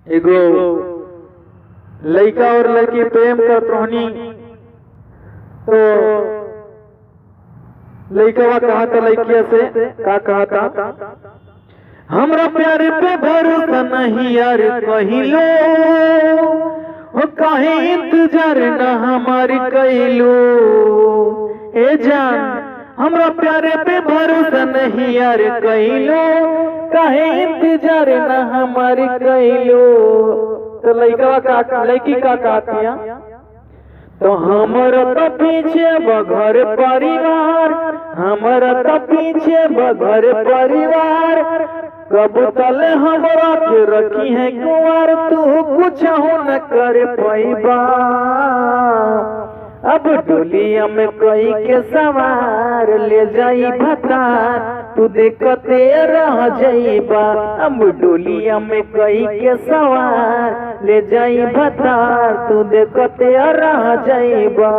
एगो लड़का और लड़की प्रेम करत रहनी तो लड़का कहा था लड़किया से का कहा था, हमरा प्यार पे भरोसा नहीं यार कहिलो हो, काहे इंतजार न हमारी कहिलो। ए जान हमरा प्यार पे भरोसा नहीं यार कहिलो, काहे इंतजार न हमारी कहिलो। तो लड़की का कहतिया, तो हमारा तो पीछे बघर परिवार, हमारा तो पीछे बघर परिवार, कब तले हमरा के रखी है कुंवर, तू कुछ न कर पैबा। अब डोलिया में कोई के सवार ले जाई भतार, तू देखते रह जाइबा। अब डोलिया में कोई के सवार ले जाई भतार, तू देखते रह जाइबा।